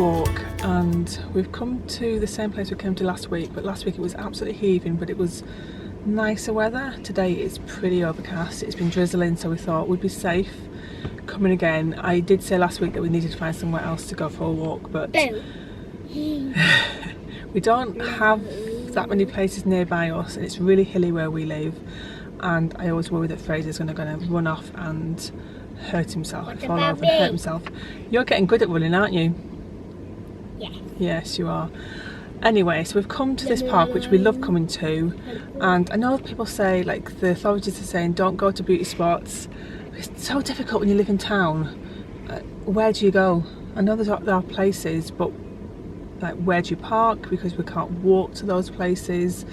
walk, and we've come to the same place we came to last week, but last week it was absolutely heaving, but it was nicer weather. Today it's pretty overcast, it's been drizzling, so we thought we'd be safe coming again. I did say last week that we needed to find somewhere else to go for a walk, but we don't have that many places nearby us, and it's really hilly where we live, and I always worry that Fraser's going to run off and hurt himself, fall over and hurt himself. You're getting good at running, aren't you? Yes. Yes, you are. Anyway, so we've come to this park which we love coming to, and I know people say, like the authorities are saying, don't go to beauty spots. It's so difficult when you live in town. Where do you go? I know there are places, but like, where do you park? Because we can't walk to those places.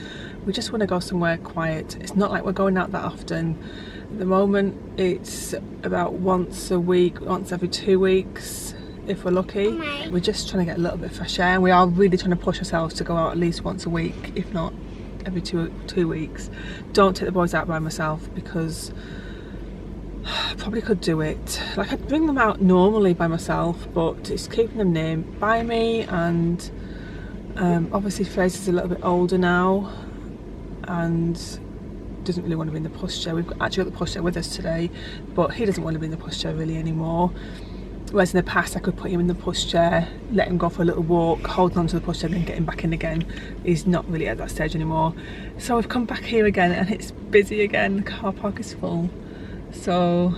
We just want to go somewhere quiet. It's not like we're going out that often. At the moment it's about once a week, once every 2 weeks if we're lucky. We're just trying to get a little bit of fresh air, and we are really trying to push ourselves to go out at least once a week, if not every two weeks. Don't take the boys out by myself, because I probably could do it. Like, I'd bring them out normally by myself, but it's keeping them near by me, and obviously Fraser's a little bit older now and doesn't really want to be in the pushchair. We've actually got the pushchair with us today, but he doesn't want to be in the pushchair really anymore. Whereas in the past I could put him in the pushchair, let him go for a little walk, hold on to the pushchair, and then get him back in again. He's not really at that stage anymore. So we've come back here again, and it's busy again. The car park is full. So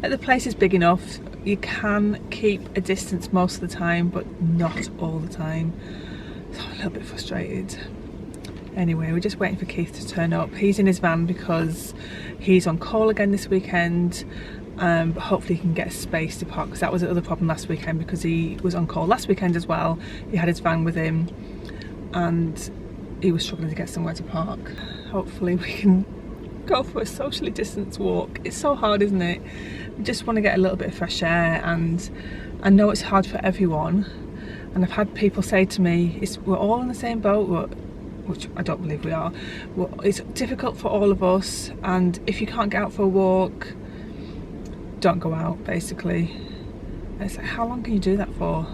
like, the place is big enough. You can keep a distance most of the time, but not all the time. So I'm a little bit frustrated. Anyway, we're just waiting for Keith to turn up. He's in his van because he's on call again this weekend, but hopefully he can get a space to park, because that was the other problem last weekend, because he was on call last weekend as well. He had his van with him and he was struggling to get somewhere to park. Hopefully we can go for a socially distanced walk. It's so hard, isn't it? We just want to get a little bit of fresh air, and I know it's hard for everyone, and I've had people say to me, we're all in the same boat, which I don't believe we are. Well, it's difficult for all of us, and if you can't get out for a walk, don't go out, basically. It's like, how long can you do that for?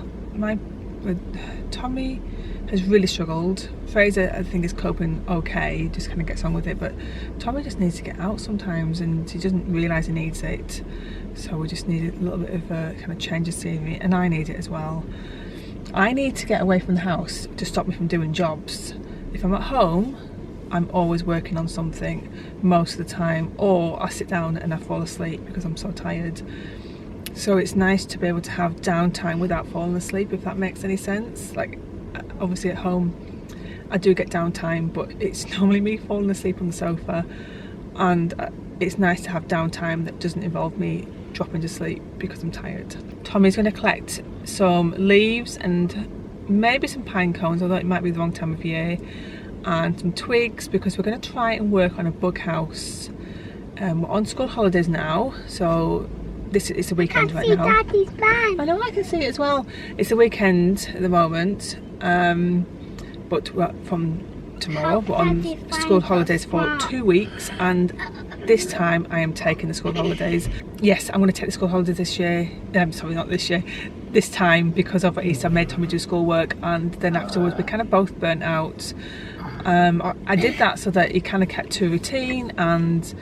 Tommy has really struggled. Fraser, I think, is coping okay, just kind of gets on with it, but Tommy just needs to get out sometimes, and he doesn't realise he needs it. So we just need a little bit of a kind of change of scenery, and I need it as well. I need to get away from the house to stop me from doing jobs. If I'm at home, I'm always working on something most of the time, or I sit down and I fall asleep because I'm so tired. So it's nice to be able to have downtime without falling asleep, if that makes any sense. Like, obviously at home I do get downtime, but it's normally me falling asleep on the sofa, and it's nice to have downtime that doesn't involve me dropping to sleep because I'm tired. Tommy's going to collect some leaves and maybe some pine cones, although it might be the wrong time of year, and some twigs, because we're going to try and work on a bug house. We're on school holidays now, so it's a weekend right now. I can see Daddy's van. I know, I can see it as well. It's a weekend at the moment, but from tomorrow we're on school holidays for 2 weeks, and this time I am taking the school holidays. Yes, I'm going to take the school holidays this year. Sorry, not this year. This time, because of Easter, I made Tommy do schoolwork, and then afterwards we kind of both burnt out. I did that so that he kind of kept to a routine, and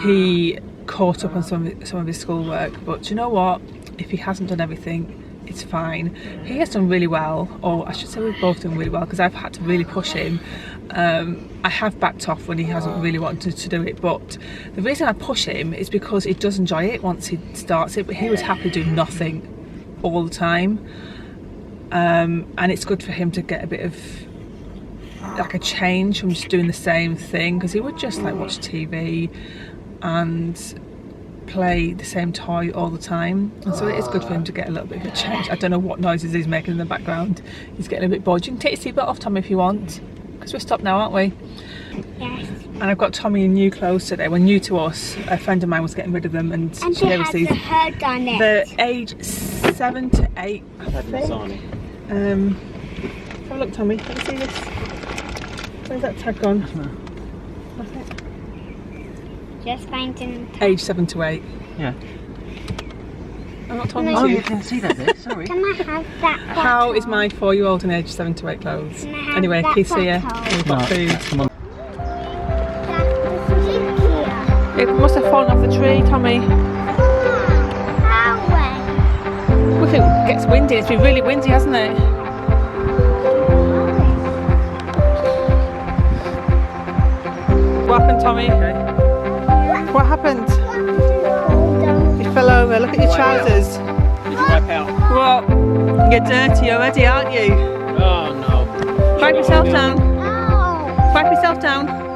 he caught up on some of his schoolwork. But you know what? If he hasn't done everything, it's fine. He has done really well, or I should say we've both done really well, because I've had to really push him. I have backed off when he hasn't really wanted to do it, but the reason I push him is because he does enjoy it once he starts it, but he was happy doing nothing all the time, and it's good for him to get a bit of like a change from just doing the same thing, because he would just like watch TV and play the same toy all the time, and so it is good for him to get a little bit of a change. I don't know what noises he's making in the background. He's getting a bit bored. You can take your seatbelt off, Tommy, if you want, because we're stopped now, aren't we? Yes. And I've got Tommy in new clothes today. Well, new to us. A friend of mine was getting rid of them, and she has the hood on it. They're age 7 to 8, I think. Have a look, Tommy. Let me see this. Where's that tag gone? That's it. Just finding Age 7 to 8. Yeah. I'm not talking Oh, to you you. can see that bit, sorry. Can I have that bottle? How is my 4-year-old in age 7 to 8 clothes? Can I have Anyway, that Keith's here. bottle? We've got food. Come on. That's stickier. It must have fallen off the tree, Tommy. How way? Look, it gets windy. It's been really windy, hasn't it? What happened, Tommy? What happened? You fell over. Look at your trousers. Did you wipe out? What? You're dirty already, aren't you? Oh no. Wipe yourself down. Oh. Wipe yourself down.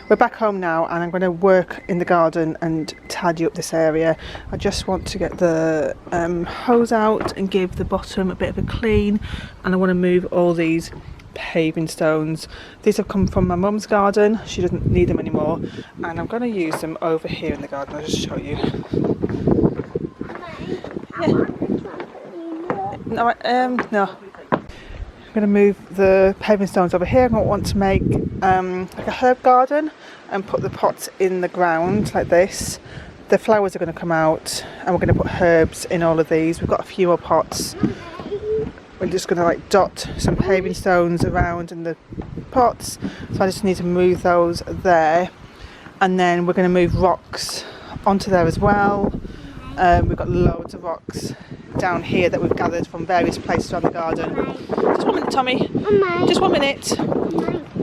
We're back home now and I'm going to work in the garden and tidy up this area. I just want to get the hose out and give the bottom a bit of a clean, and I want to move all these paving stones. These have come from my mum's garden. She doesn't need them anymore, and I'm going to use them over here in the garden. I'll just show you. Yeah. No. I'm going to move the paving stones over here. I want to make like a herb garden and put the pots in the ground like this. The flowers are going to come out and we're going to put herbs in all of these. We've got a few more pots. We're just going to like dot some paving stones around in the pots. So I just need to move those there. And then we're going to move rocks onto there as well. We've got loads of rocks down here that we've gathered from various places around the garden. Just 1 minute, Tommy. Just 1 minute.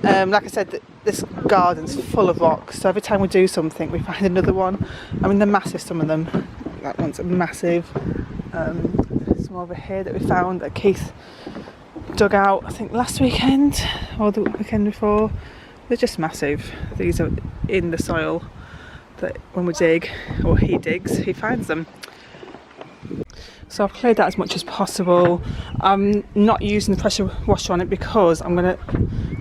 Like I said, this garden's full of rocks, so every time we do something we find another one. I mean, they're massive, some of them. That one's massive. Some over here that we found that Keith dug out, I think last weekend or the weekend before. They're just massive. These are in the soil that when we dig, or he digs, he finds them. So I've cleared that as much as possible. I'm not using the pressure washer on it because I'm going to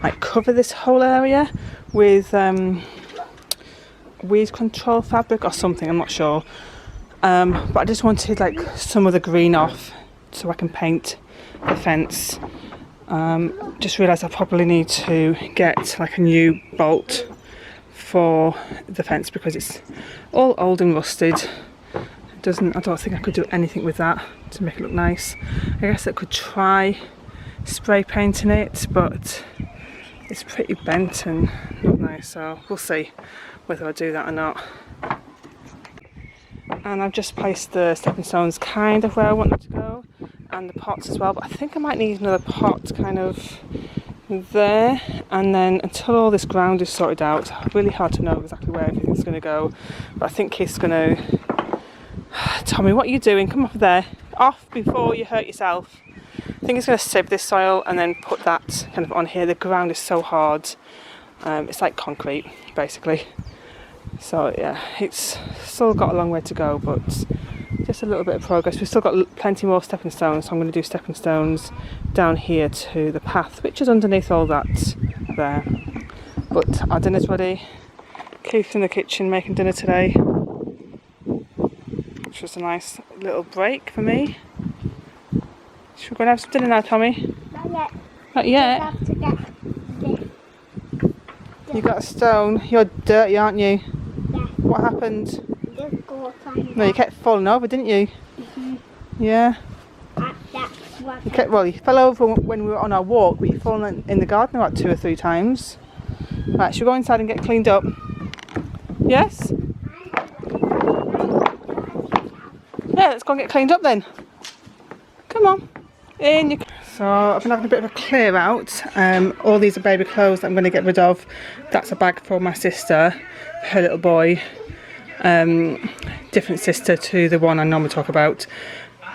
like cover this whole area with weed control fabric or something, I'm not sure. But I just wanted like some of the green off so I can paint the fence. Just realised I probably need to get like a new bolt for the fence because it's all old and rusted. I don't think I could do anything with that to make it look nice. I guess I could try spray painting it, but it's pretty bent and not nice, so we'll see whether I do that or not. And I've just placed the stepping stones kind of where I want them to go, and the pots as well, but I think I might need another pot kind of there, and then until all this ground is sorted out, it's really hard to know exactly where everything's going to go, but I think Keith's going to... Tommy, what are you doing? Come up there. Off before you hurt yourself. I think he's going to sieve this soil and then put that kind of on here. The ground is so hard. It's like concrete, basically. So yeah, it's still got a long way to go, but just just a little bit of progress. We've still got plenty more stepping stones, so I'm going to do stepping stones down here to the path, which is underneath all that there. But our dinner's ready. Keith's in the kitchen making dinner today, which was a nice little break for me. Should we go and have some dinner now, Tommy? Not yet. Not yet? Have to get this. You got a stone. You're dirty, aren't you? Yeah. What happened? Just go find No, you kept falling over, didn't you? Yeah. That's what You kept, well, you fell over when we were on our walk, but you've fallen in the garden about 2 or 3 times. Right, should we go inside and get cleaned up? Yes? Yeah, let's go and get cleaned up then. Come on. In you. So I've been having a bit of a clear out. All these are baby clothes that I'm going to get rid of. That's a bag for my sister, her little boy. Different sister to the one I normally talk about.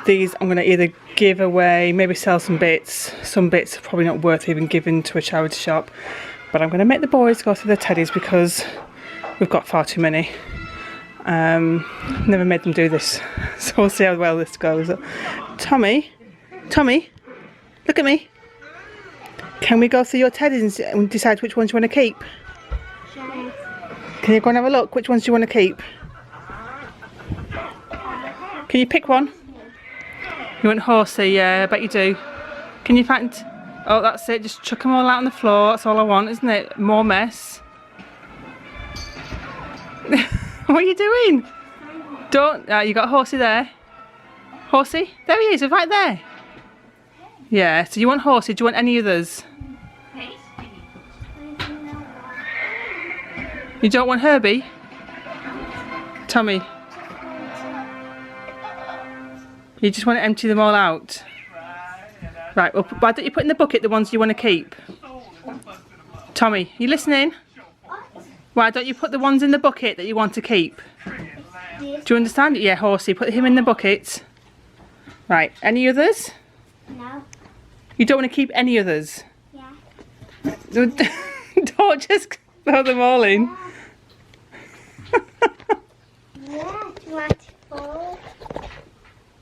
These I'm going to either give away, maybe sell some bits. Some bits are probably not worth even giving to a charity shop. But I'm going to make the boys go through their teddies because we've got far too many. Never made them do this, so we'll see how well this goes. Tommy, look at me. Can we go through your teddies and decide which ones you want to keep? Sure. Can you go and have a look? Which ones do you want to keep? Can you pick one? You want Horsey? Yeah, I bet you do. Can you find... Oh, that's it. Just chuck them all out on the floor. That's all I want, isn't it? More mess. What are you doing? Don't... you got Horsey there. Horsey? There he is, right there. Yeah, so you want Horsey. Do you want any others? You don't want Herbie? Tommy? You just want to empty them all out? Right, well, why don't you put in the bucket the ones you want to keep? Tommy, you listening? Why don't you put the ones in the bucket that you want to keep? Do you understand? Yeah, Horsey, put him in the bucket. Right, any others? No. You don't want to keep any others? Yeah. Don't just throw them all in. Yeah. Do you want to fall?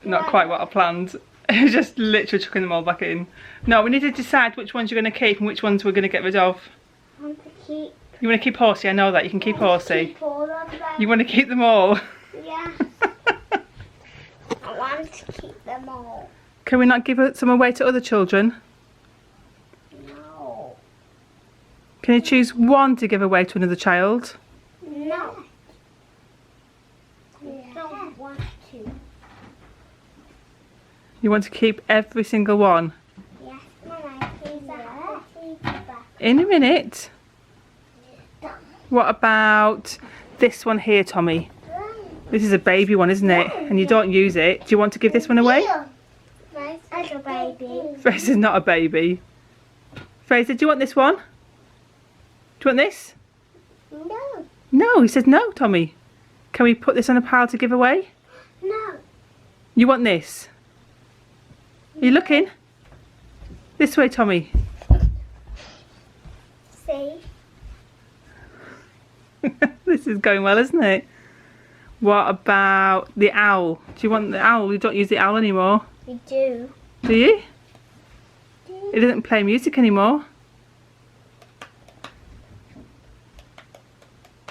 Not quite what I planned. Just literally chucking them all back in. No, we need to decide which ones you're going to keep and which ones we're going to get rid of. I want to keep. You want to keep Horsey? I know that. You can keep Horsey. Keep all of them. You want to keep them all? Yeah. I want to keep them all. Can we not give some away to other children? No. Can you choose one to give away to another child? No. I don't want to. You want to keep every single one? Yes, Mama, please. In a minute. What about this one here, Tommy? This is a baby one, isn't it? And you don't use it. Do you want to give this one away? As a baby. Fraser's not a baby. Fraser, do you want this one? Do you want this? No. No, he says no, Tommy. Can we put this on a pile to give away? No. You want this? Are you looking? This way, Tommy. See? This is going well, isn't it? What about the owl? Do you want the owl? You don't use the owl anymore. We do. Do you? It doesn't play music anymore.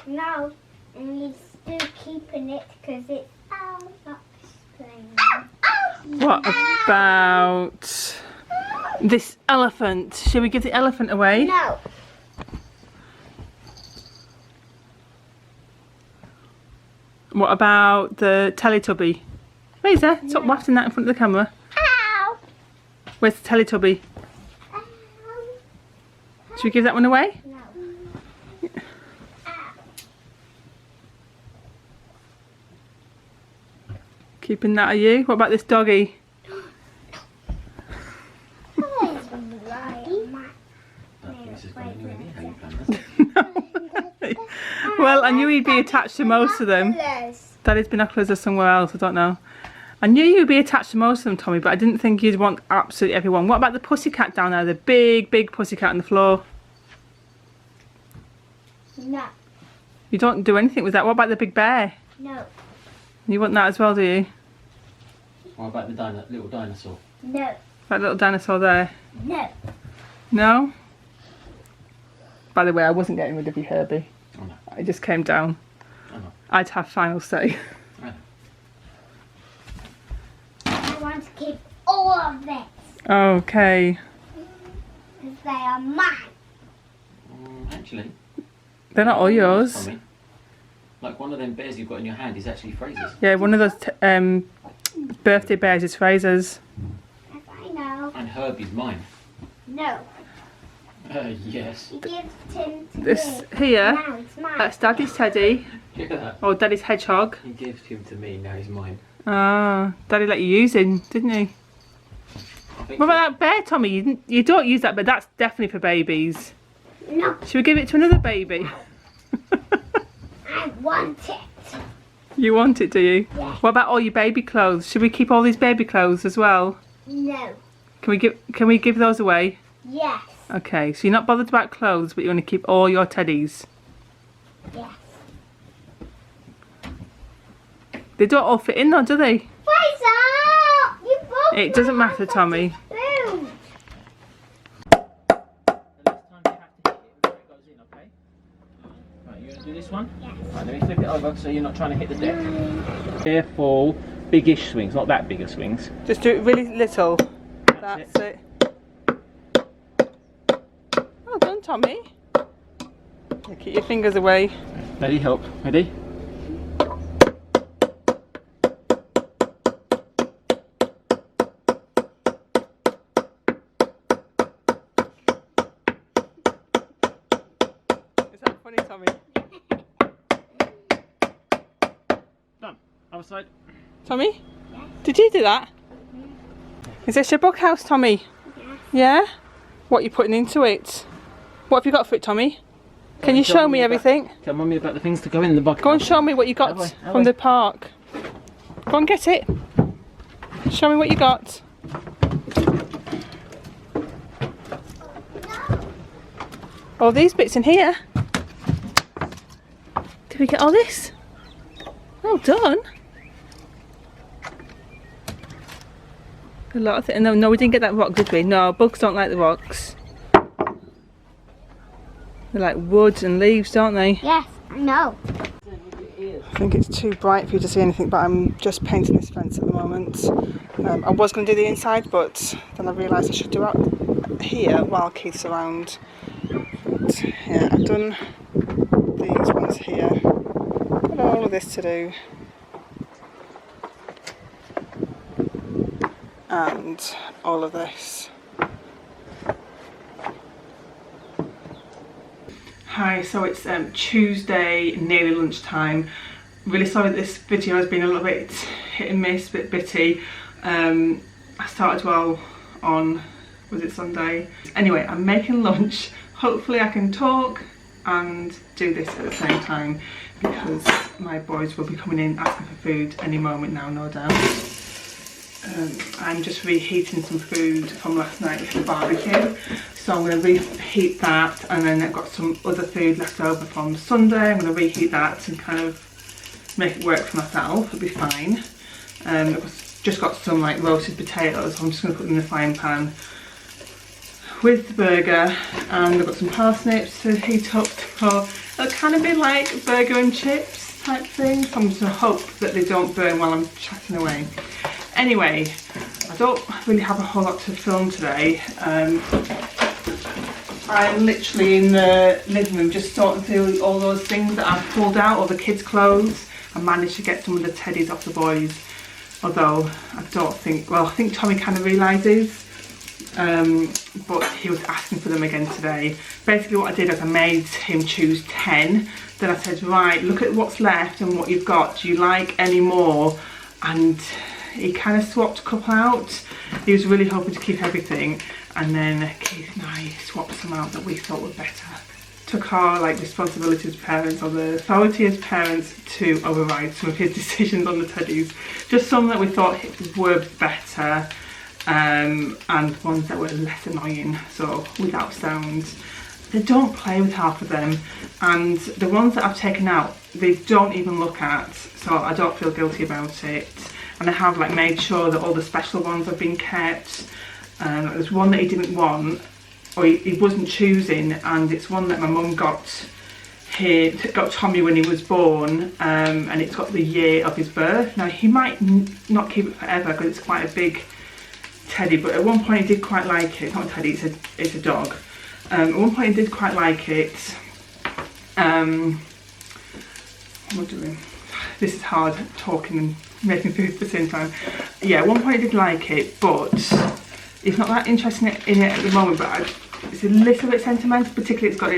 No. And we're still keeping it because it's not playing. What about this elephant? Shall we give the elephant away? No. What about the Teletubby? Fraser, stop No. wafting that in front of the camera. Ow. Where's the Teletubby? Ow. Should we give that one away? No. Keeping that, are you? What about this doggy? Well, I knew he'd be attached to most of them. Daddy's binoculars are somewhere else, I don't know. I knew you'd be attached to most of them, Tommy, but I didn't think you'd want absolutely everyone. What about the pussycat down there? The big, big pussycat on the floor? No. You don't do anything with that. What about the big bear? No. You want that as well, do you? What about the little dinosaur? No. That little dinosaur there? No. No? By the way, I wasn't getting rid of you, Herbie. Oh no. I just came down. Oh no. I'd have final say. Oh, no. I want to keep all of this. Okay. Because they are mine. Actually, They're not all yours. Tommy, like one of them bears you've got in your hand is actually Fraser's. Yeah, one of those birthday bears is Fraser's. Yes, I know. And Herbie's mine. No. Yes. He gives Tim to This me. here, Now it's mine. that's Daddy's teddy, Yeah. or Daddy's hedgehog. He gives him to me, now he's mine. Ah, Daddy let you use him, didn't he? I think What about that bear, Tommy? You don't use that, but that's definitely for babies. No, Should we give it to another baby? I want it. You want it, do you? Yes. What about all your baby clothes? Should we keep all these baby clothes as well? No. Can we give those away? Yes. Okay, so you're not bothered about clothes, but you want to keep all your teddies. Yes. They don't all fit in though, do they? Fraser! You broke It doesn't my matter, Tommy. spoon. the next time you have to hit it before it goes in, okay? Right, you want to do this one? Yes. Right, let me flip it over so you're not trying to hit the deck. Careful, biggish swings, not that bigger swings. Just do it really little. That's That's it. Well done, Tommy. Keep your fingers away. Ready, help. Ready? Is that funny, Tommy? Done. Other side. Tommy? Did you do that? Is this your book house, Tommy? Yeah? What are you putting into it? What have you got for it, Tommy? Can you show me everything? Tell Mummy about the things to go in the bucket. Go and show me what you got from the park. Go and get it. Show me what you got. All these bits in here. Did we get all this? Well done. A lot of things. No, we didn't get that rock, did we? No, bugs don't like the rocks. They're like wood and leaves, don't they? Yes, I know. I think it's too bright for you to see anything, but I'm just painting this fence at the moment. I was going to do the inside, but then I realised I should do out here while Keith's around. But yeah, I've done these ones here. Got all of this to do. And all of this. Hi, so it's Tuesday, nearly lunchtime. Really sorry that this video has been a little bit hit and miss, a bit bitty. I started well on, was it Sunday? Anyway, I'm making lunch. Hopefully I can talk and do this at the same time because my boys will be coming in asking for food any moment now, no doubt. I'm just reheating some food from last night for the barbecue, so I'm going to reheat that, and then I've got some other food left over from Sunday. I'm going to reheat that and kind of make it work for myself. It'll be fine. I've just got some like roasted potatoes. I'm just going to put them in the frying pan with the burger, and I've got some parsnips to heat up for it'll kind of be like burger and chips type thing. So I'm just going to hope that they don't burn while I'm chatting away. Anyway, I don't really have a whole lot to film today. I'm literally in the living room just sorting through all those things that I've pulled out, all the kids' clothes. I managed to get some of the teddies off the boys, although I don't think, well, I think Tommy kind of realises, but he was asking for them again today. Basically what I did is I made him choose 10. Then I said, right, look at what's left and what you've got. Do you like any more? And he kind of swapped a couple out. He was really hoping to keep everything, and then Keith and I swapped some out that we thought were better. Took our like responsibility as parents, or the authority as parents, to override some of his decisions on the teddies. Just some that we thought were better, and ones that were less annoying, so without sound. They don't play with half of them, and the ones that I've taken out, they don't even look at, so I don't feel guilty about it. and I have like made sure that all the special ones have been kept. There's one that he didn't want, or he wasn't choosing, and it's one that my mum got Tommy when he was born, and it's got the year of his birth. Now he might not keep it forever because it's quite a big teddy, but at one point he did quite like it. It's not a teddy, it's a dog. At one point he did quite like it. What do we? This is hard talking and making food at the same time. Yeah, at one point he did like it, but he's not that interested in it at the moment. But it's a little bit sentimental, particularly it's got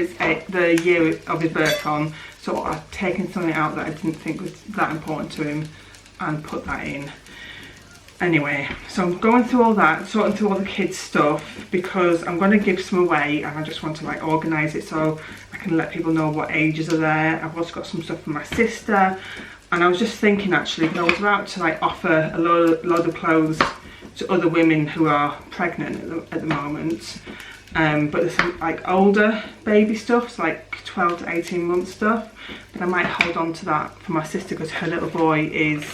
the year of his birth on. So I've taken something out that I didn't think was that important to him and put that in. Anyway, so I'm going through all that, sorting through all the kids' stuff, because I'm going to give some away, and I just want to like organise it so I can let people know what ages are there. I've also got some stuff from my sister, and I was just thinking actually, I was about to like offer a load of clothes to other women who are pregnant at the moment, but there's some like older baby stuff, so like 12 to 18 month stuff, but I might hold on to that for my sister because her little boy is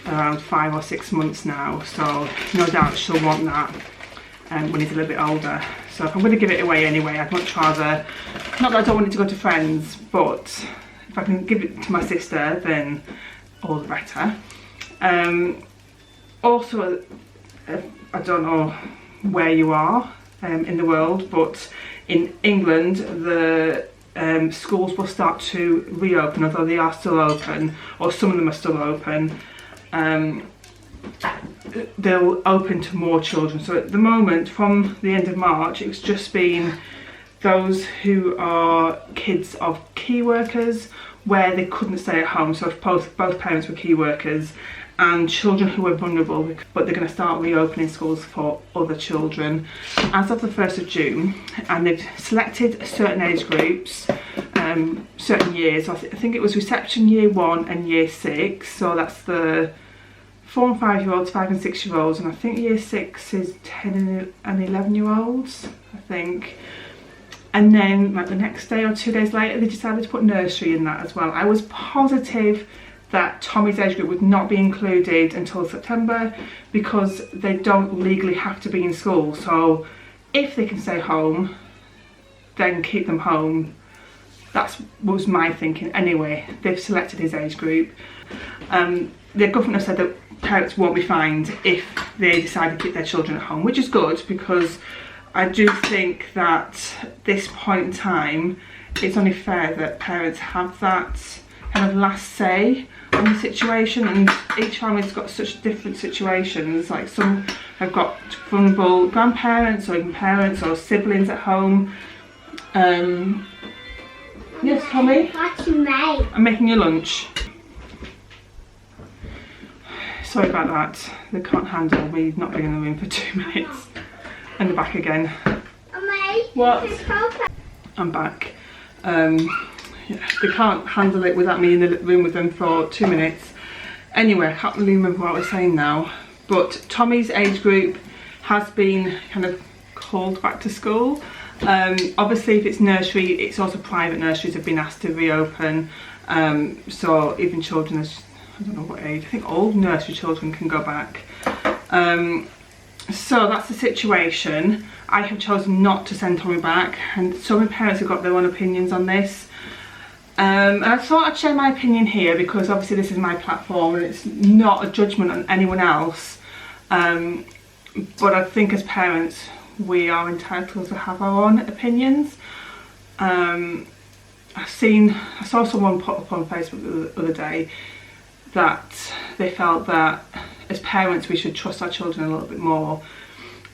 around 5 or 6 months now, so no doubt she'll want that when he's a little bit older. So if I'm going to give it away anyway, I'd much rather, not that I don't want it to go to friends, but if I can give it to my sister, then all the better. Also, I don't know where you are in the world, but in England the schools will start to reopen, although they are still open, or some of them are still open. They'll open to more children. So at the moment, from the end of March, it's just been those who are kids of key workers where they couldn't stay at home. So if both parents were key workers, and children who were vulnerable, but they're going to start reopening schools for other children as of the 1st of June, and they've selected certain age groups, certain years. So I think it was reception year 1 and year 6, so that's the 4 and 5 year olds, 5 and 6 year olds, and I think year 6 is 10 and 11 year olds, I think. And then like the next day or 2 days later, they decided to put nursery in that as well. I was positive that Tommy's age group would not be included until September because they don't legally have to be in school. So if they can stay home, then keep them home. That was my thinking. Anyway, they've selected his age group. The government have said that parents won't be fined if they decide to keep their children at home, which is good, because I do think that at this point in time, it's only fair that parents have that kind of last say on the situation, and each family's got such different situations. Like some have got vulnerable grandparents or even parents or siblings at home. Yes, Tommy? What you made? I'm making your lunch. Sorry about that. They can't handle me not being in the room for 2 minutes. And they're back again. What? I'm back. Yeah, they can't handle it without me in the room with them for 2 minutes. Anyway, I can't really remember what I was saying now. But Tommy's age group has been kind of called back to school. Obviously, if it's nursery, it's also private nurseries have been asked to reopen. So even children, I don't know what age, I think all nursery children can go back. So that's the situation. I have chosen not to send Tommy back, and so many parents have got their own opinions on this. And I thought I'd share my opinion here because obviously this is my platform and it's not a judgment on anyone else. But I think as parents we are entitled to have our own opinions. I saw someone put up on Facebook the other day that they felt that as parents we should trust our children a little bit more,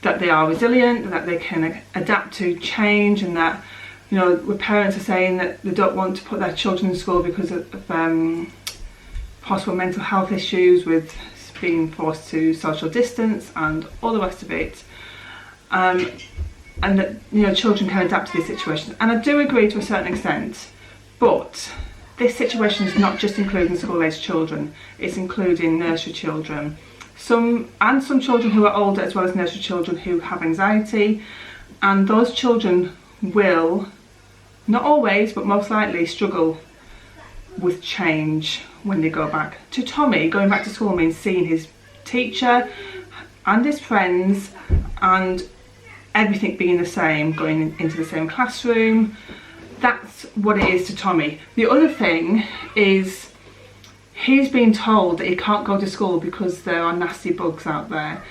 that they are resilient, that they can adapt to change, and that, you know, where parents are saying that they don't want to put their children in school because of possible mental health issues with being forced to social distance and all the rest of it, and that, you know, children can adapt to these situations. And I do agree to a certain extent, but this situation is not just including school-aged children, it's including nursery children. Some children who are older, as well as nursery children who have anxiety, and those children will, not always, but most likely struggle with change when they go back. To Tommy, going back to school means seeing his teacher and his friends and everything being the same, going into the same classroom. That's what it is to Tommy. The other thing is he's been told that he can't go to school because there are nasty bugs out there.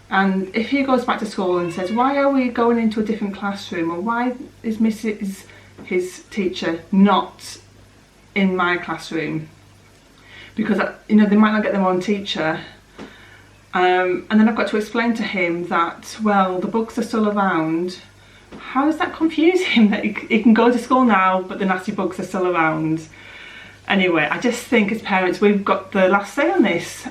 And if he goes back to school and says, why are we going into a different classroom, or why is Mrs. his teacher not in my classroom? Because, you know, they might not get their own teacher. And then I've got to explain to him that, well, the books are still around. How does that confuse him that he can go to school now but the nasty books are still around? Anyway, I just think as parents we've got the last say on this.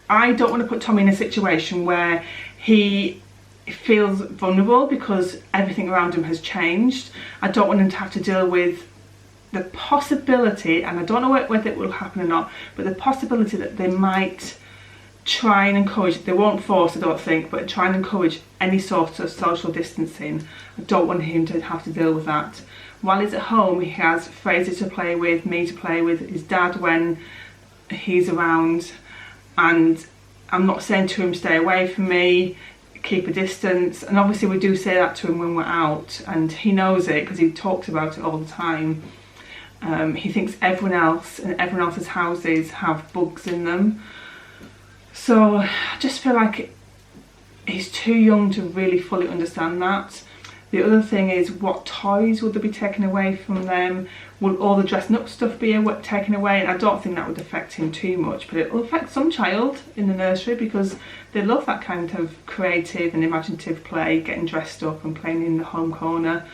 I don't want to put Tommy in a situation where he feels vulnerable because everything around him has changed. I don't want him to have to deal with the possibility, and I don't know whether it will happen or not, but the possibility that they might try and encourage, they won't force I don't think, but try and encourage any sort of social distancing. I don't want him to have to deal with that. While he's at home he has Fraser to play with, me to play with, his dad when he's around, and I'm not saying to him stay away from me, keep a distance, and obviously we do say that to him when we're out, and he knows it because he talks about it all the time. He thinks everyone else and everyone else's houses have bugs in them. So I just feel like he's too young to really fully understand that. The other thing is, what toys would they be taken away from them? Would all the dressing up stuff be taken away? And I don't think that would affect him too much, but it will affect some child in the nursery because they love that kind of creative and imaginative play, getting dressed up and playing in the home corner.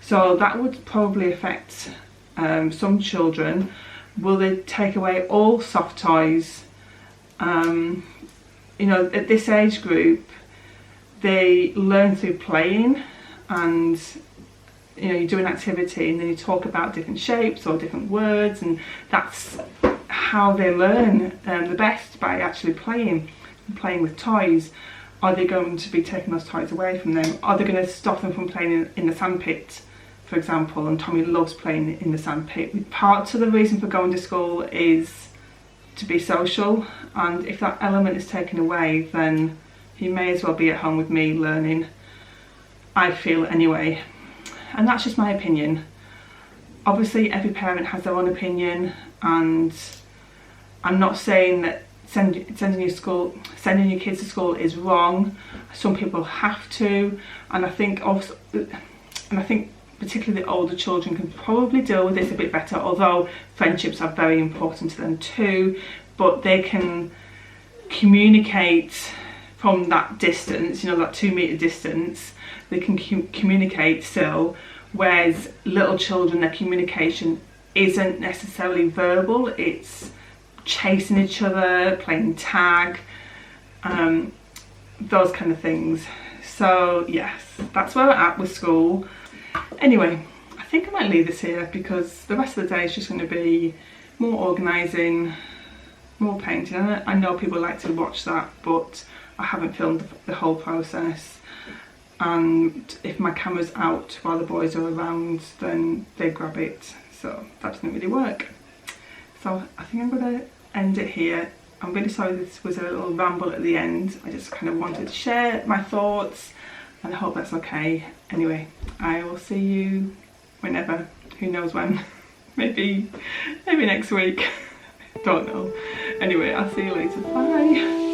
So that would probably affect some children. Will they take away all soft toys? You know, at this age group they learn through playing, and you know, you do an activity and then you talk about different shapes or different words, and that's how they learn the best, by actually playing with toys. Are they going to be taking those toys away from them? Are they going to stop them from playing in the sandpit, for example? And Tommy loves playing in the sandpit. Part of the reason for going to school is to be social, and if that element is taken away then he may as well be at home with me learning, I feel anyway. And that's just my opinion. Obviously every parent has their own opinion, and I'm not saying that sending your kids to school is wrong. Some people have to, and I think particularly the older children can probably deal with this a bit better, although friendships are very important to them too, but they can communicate from that distance, you know, that 2 metre distance. They can communicate still, whereas little children, their communication isn't necessarily verbal, it's chasing each other, playing tag, those kind of things. So yes, that's where we're at with school. Anyway, I think I might leave this here because the rest of the day is just going to be more organising, more painting. I know people like to watch that, but I haven't filmed the whole process, and if my camera's out while the boys are around then they grab it, so that doesn't really work. So I think I'm going to end it here. I'm really sorry this was a little ramble at the end. I just kind of wanted to share my thoughts, and I hope that's okay. Anyway, I will see you whenever, who knows when. maybe next week. Don't know. Anyway, I'll see you later. Bye.